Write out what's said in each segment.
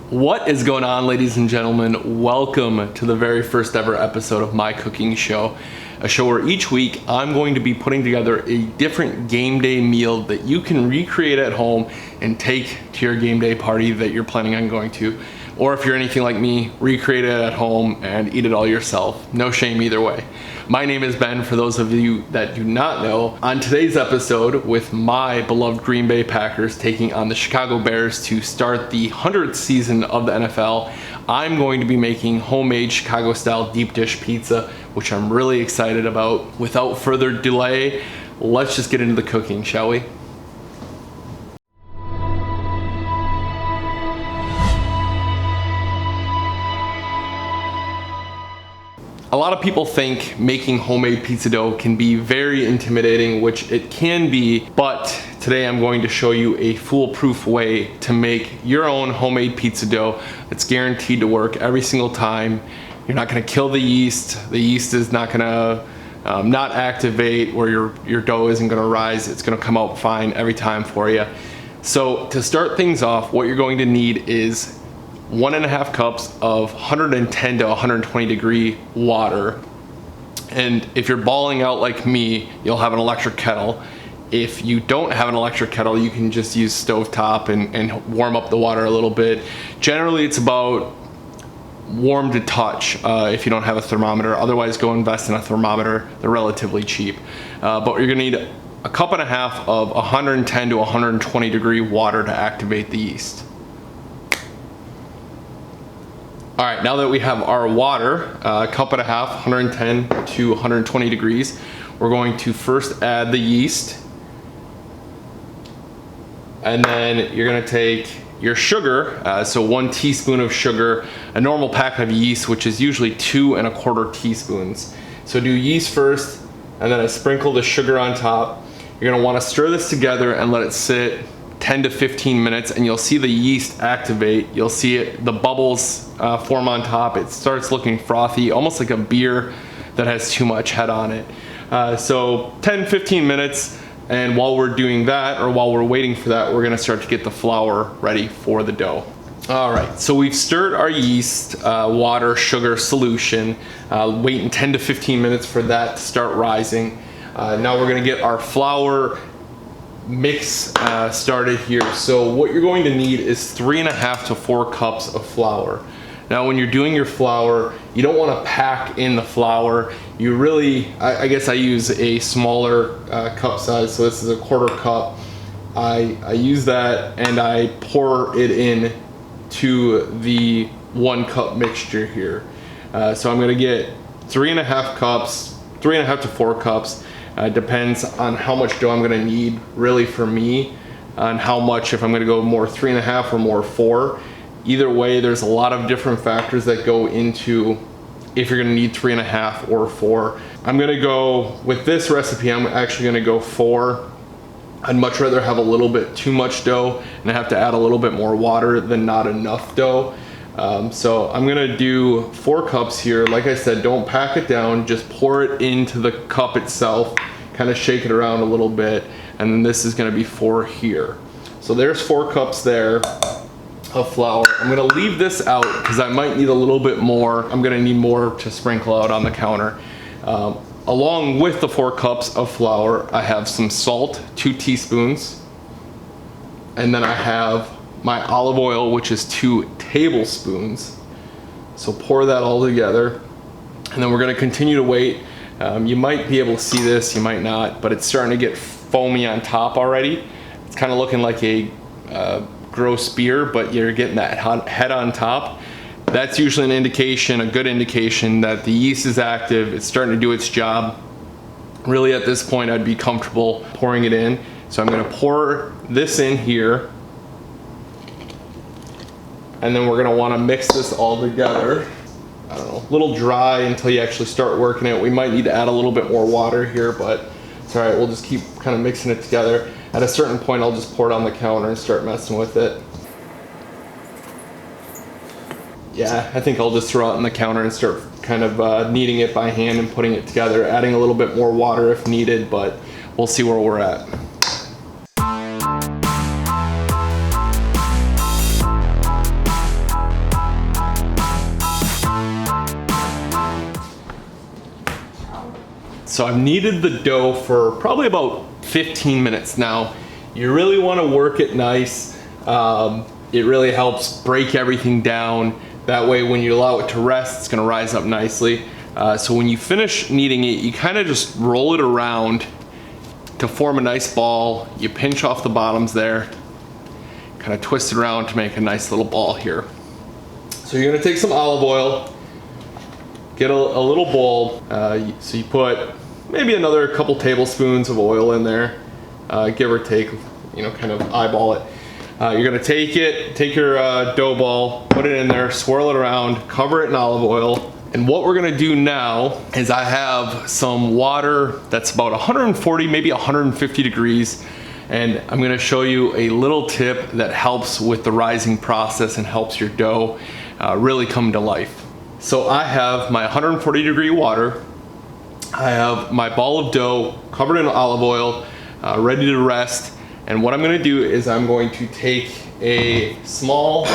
What is going on, ladies and gentlemen? Welcome to the very first ever episode of my cooking show, a show where each week I'm going to be putting together a different game day meal that you can recreate at home and take to your game day party that you're planning on going to. Or if you're anything like me, recreate it at home and eat it all yourself. No shame either way. My name is Ben, for those of you that do not know. On today's episode, with my beloved Green Bay Packers taking on the Chicago Bears to start the 100th season of the NFL, I'm going to be making homemade Chicago-style deep dish pizza, which I'm really excited about. Without further delay, let's just get into the cooking, shall we? A lot of people think making homemade pizza dough can be very intimidating, which it can be, but today I'm going to show you a foolproof way to make your own homemade pizza dough that's guaranteed to work every single time. You're not gonna kill the yeast. The yeast is not gonna not activate, or your dough isn't gonna rise. It's gonna come out fine every time for you. So to start things off, what you're going to need is 1.5 cups of 110 to 120 degree water. And if you're balling out like me, you'll have an electric kettle. If you don't have an electric kettle, you can just use stovetop and warm up the water a little bit. Generally, it's about warm to touch if you don't have a thermometer. Otherwise, go invest in a thermometer. They're relatively cheap. But you're gonna need 1.5 cups of 110 to 120 degree water to activate the yeast. All right, now that we have our water, 1.5 cups, 110 to 120 degrees, we're going to first add the yeast. And then you're gonna take your sugar, so 1 teaspoon of sugar, a normal pack of yeast, which is usually 2¼ teaspoons. So do yeast first, and then I sprinkle the sugar on top. You're gonna wanna stir this together and let it sit 10 to 15 minutes, and you'll see the yeast activate. You'll see the bubbles form on top. It starts looking frothy, almost like a beer that has too much head on it. So 10-15 minutes, and while we're doing that, or while we're waiting for that, we're gonna start to get the flour ready for the dough. All right, so we've stirred our yeast, water, sugar solution, waiting 10 to 15 minutes for that to start rising. Now we're gonna get our flour mix started here. So what you're going to need is 3.5 to 4 cups of flour. Now when you're doing your flour, you don't want to pack in the flour. You really, I guess I use a smaller cup size, so this is 1/4 cup. I use that and I pour it in to the 1 cup mixture here. So I'm going to get 3.5 cups, 3.5 to 4 cups. Depends on how much dough I'm gonna need, really, for me, on how much, if I'm gonna go more 3.5 or more 4. Either way, there's a lot of different factors that go into if you're gonna need 3.5 or 4. I'm gonna go, with this recipe, I'm actually gonna go 4. I'd much rather have a little bit too much dough and have to add a little bit more water than not enough dough. So I'm gonna do 4 cups here. Like I said, don't pack it down, just pour it into the cup itself, kind of shake it around a little bit, and then this is gonna be 4 here. So there's 4 cups there of flour. I'm gonna leave this out because I might need a little bit more. I'm gonna need more to sprinkle out on the counter. Along with the 4 cups of flour, I have some salt, 2 teaspoons, and then I have my olive oil, which is 2 tablespoons. So pour that all together, and then we're gonna continue to wait. You might be able to see this, you might not, but it's starting to get foamy on top already. It's kind of looking like a gross beer, but you're getting that head on top. That's usually an indication, a good indication, that the yeast is active. It's starting to do its job. Really, at this point, I'd be comfortable pouring it in. So I'm gonna pour this in here, and then we're gonna wanna mix this all together. I don't know, a little dry until you actually start working it. We might need to add a little bit more water here, but it's all right. We'll just keep kind of mixing it together. At a certain point, I'll just pour it on the counter and start messing with it. Yeah, I think I'll just throw it on the counter and start kind of kneading it by hand and putting it together, adding a little bit more water if needed, but we'll see where we're at. So I've kneaded the dough for probably about 15 minutes now. You really want to work it nice. It really helps break everything down. That way when you allow it to rest, it's going to rise up nicely. So when you finish kneading it, you kind of just roll it around to form a nice ball. You pinch off the bottoms there, kind of twist it around to make a nice little ball here. So you're going to take some olive oil, get a little bowl. So you put maybe another couple tablespoons of oil in there, give or take, you know, kind of eyeball it. You're gonna take your dough ball, put it in there, swirl it around, cover it in olive oil. And what we're gonna do now is I have some water that's about 140, maybe 150 degrees. And I'm gonna show you a little tip that helps with the rising process and helps your dough really come to life. So I have my 140 degree water. I have my ball of dough covered in olive oil, ready to rest. And what I'm gonna do is I'm going to take a small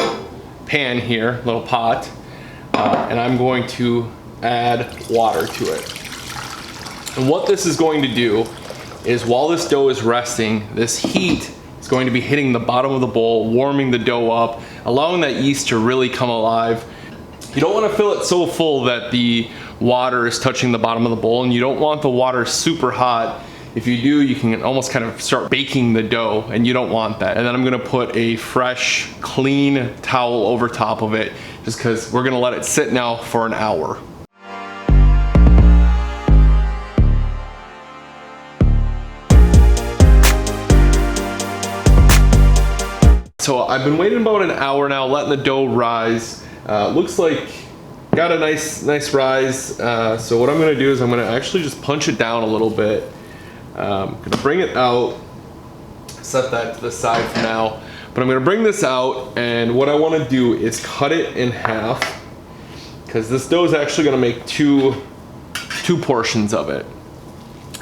pan here, little pot, and I'm going to add water to it. And what this is going to do is while this dough is resting, this heat is going to be hitting the bottom of the bowl, warming the dough up, allowing that yeast to really come alive. You don't want to fill it so full that the water is touching the bottom of the bowl, and you don't want the water super hot. If you do, you can almost kind of start baking the dough, and you don't want that. And then I'm gonna put a fresh, clean towel over top of it, just because we're gonna let it sit now for an hour. So I've been waiting about an hour now, letting the dough rise. Looks like got a nice rise. So what I'm gonna do is I'm gonna actually just punch it down a little bit. I'm gonna bring it out, set that to the side for now, but I'm gonna bring this out, and what I wanna do is cut it in half, because this dough is actually gonna make two portions of it.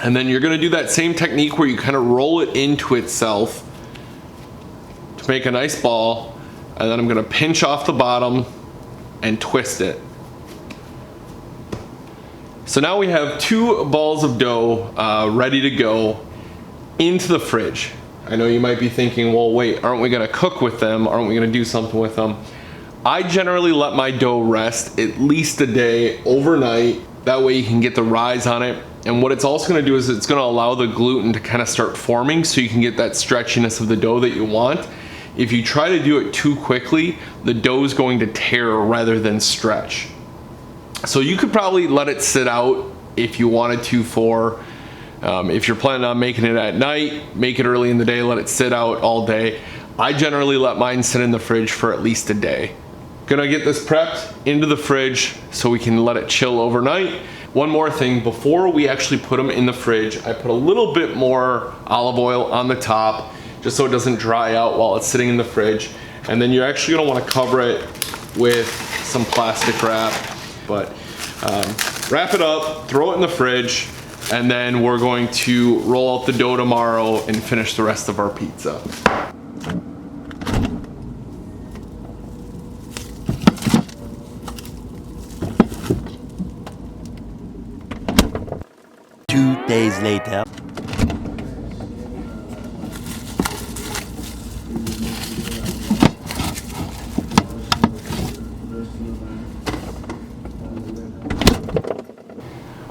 And then you're gonna do that same technique where you kind of roll it into itself to make a nice ball, and then I'm gonna pinch off the bottom and twist it. So now we have 2 balls of dough ready to go into the fridge. I know you might be thinking, well, wait, aren't we gonna cook with them? Aren't we gonna do something with them? I generally let my dough rest at least a day overnight. That way you can get the rise on it. And what it's also gonna do is it's gonna allow the gluten to kind of start forming, so you can get that stretchiness of the dough that you want. If you try to do it too quickly, the dough is going to tear rather than stretch. So you could probably let it sit out if you wanted to for, if you're planning on making it at night, make it early in the day, let it sit out all day. I generally let mine sit in the fridge for at least a day. Gonna get this prepped into the fridge so we can let it chill overnight. One more thing, before we actually put them in the fridge, I put a little bit more olive oil on the top, just so it doesn't dry out while it's sitting in the fridge. And then you're actually gonna wanna cover it with some plastic wrap. But wrap it up, throw it in the fridge, and then we're going to roll out the dough tomorrow and finish the rest of our pizza. Two days later.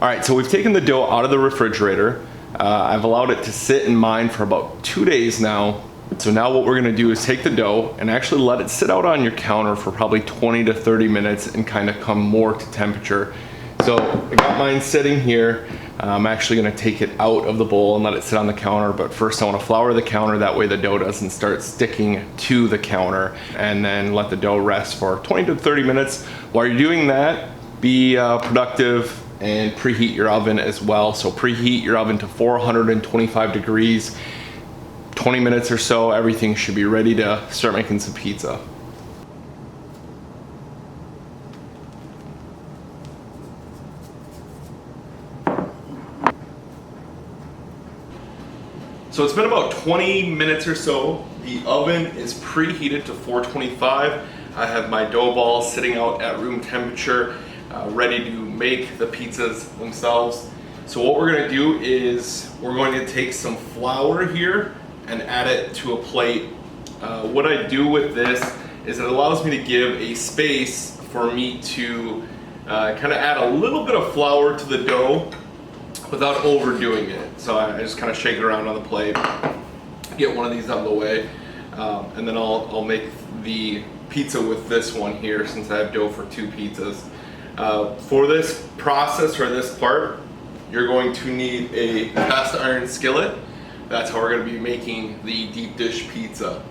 All right, so we've taken the dough out of the refrigerator. I've allowed it to sit in mine for about 2 days now. So now what we're gonna do is take the dough and actually let it sit out on your counter for probably 20 to 30 minutes and kind of come more to temperature. So I got mine sitting here. I'm actually gonna take it out of the bowl and let it sit on the counter, but first I wanna flour the counter, that way the dough doesn't start sticking to the counter, and then let the dough rest for 20 to 30 minutes. While you're doing that, be productive and preheat your oven as well. So preheat your oven to 425 degrees, 20 minutes or so, everything should be ready to start making some pizza. So it's been about 20 minutes or so. The oven is preheated to 425. I have my dough balls sitting out at room temperature, ready to make the pizzas themselves. So what we're gonna do is we're going to take some flour here and add it to a plate. What I do with this is it allows me to give a space for me to kind of add a little bit of flour to the dough without overdoing it. So I just kind of shake it around on the plate, get one of these out of the way, and then I'll make the pizza with this one here since I have dough for 2 pizzas. For this process or this part, you're going to need a cast iron skillet. That's how we're going to be making the deep dish pizza.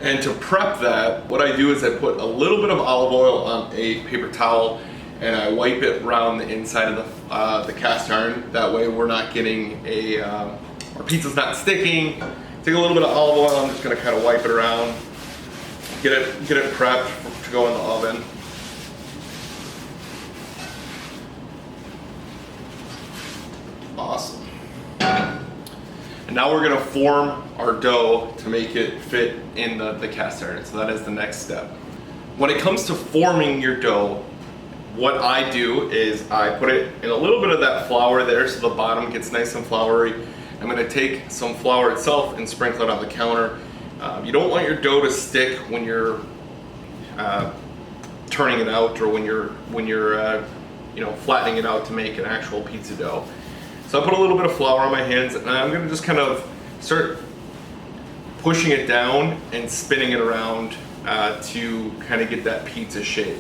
And to prep that, what I do is I put a little bit of olive oil on a paper towel and I wipe it around the inside of the cast iron. That way we're not getting our pizza's not sticking. Take a little bit of olive oil, I'm just going to kind of wipe it around, get it prepped to go in the oven. Awesome. And now we're gonna form our dough to make it fit in the cast iron. So that is the next step. When it comes to forming your dough, what I do is I put it in a little bit of that flour there so the bottom gets nice and floury. I'm gonna take some flour itself and sprinkle it on the counter. You don't want your dough to stick when you're turning it out or when you're flattening it out to make an actual pizza dough. So I put a little bit of flour on my hands and I'm gonna just kind of start pushing it down and spinning it around to kind of get that pizza shape.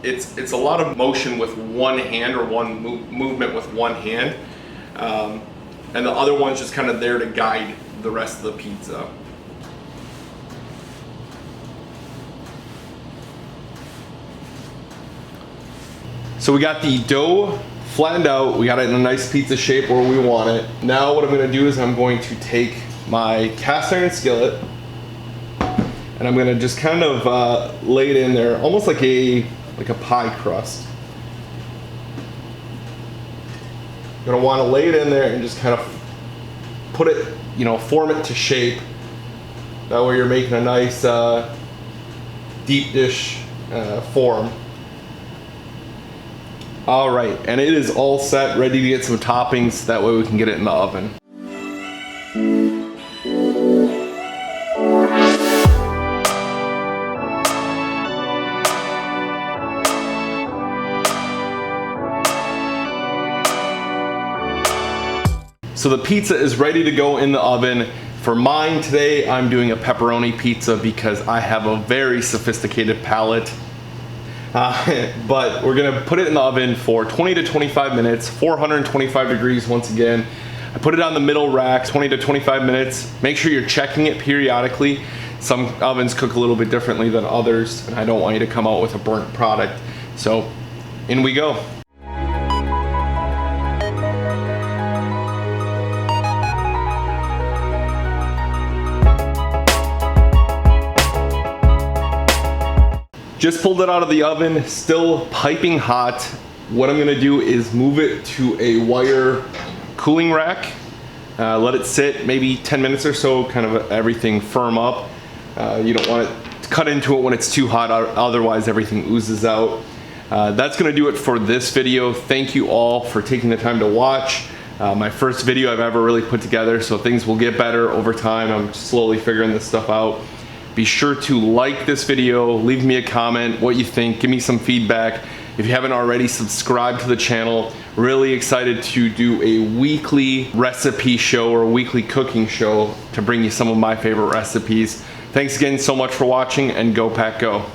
It's a lot of motion with one hand or one movement with one hand, and the other one's just kind of there to guide the rest of the pizza. So we got the dough flattened out, we got it in a nice pizza shape where we want it. Now what I'm gonna do is I'm going to take my cast iron skillet and I'm gonna just kind of lay it in there, almost like a pie crust. You're gonna wanna lay it in there and just kind of put it, form it to shape. That way you're making a nice deep dish form. All right, and it is all set, ready to get some toppings. That way we can get it in the oven. So the pizza is ready to go in the oven. For mine today, I'm doing a pepperoni pizza because I have a very sophisticated palate. But we're gonna put it in the oven for 20 to 25 minutes, 425 degrees once again. I put it on the middle rack, 20 to 25 minutes. Make sure you're checking it periodically. Some ovens cook a little bit differently than others, and I don't want you to come out with a burnt product. So in we go. Just pulled it out of the oven, still piping hot. What I'm gonna do is move it to a wire cooling rack. Let it sit maybe 10 minutes or so, kind of everything firm up. You don't want it to cut into it when it's too hot, otherwise everything oozes out. That's gonna do it for this video. Thank you all for taking the time to watch. My first video I've ever really put together, so things will get better over time. I'm slowly figuring this stuff out. Be sure to like this video, leave me a comment, what you think, give me some feedback. If you haven't already, subscribe to the channel. Really excited to do a weekly recipe show or a weekly cooking show to bring you some of my favorite recipes. Thanks again so much for watching, and go Pack Go.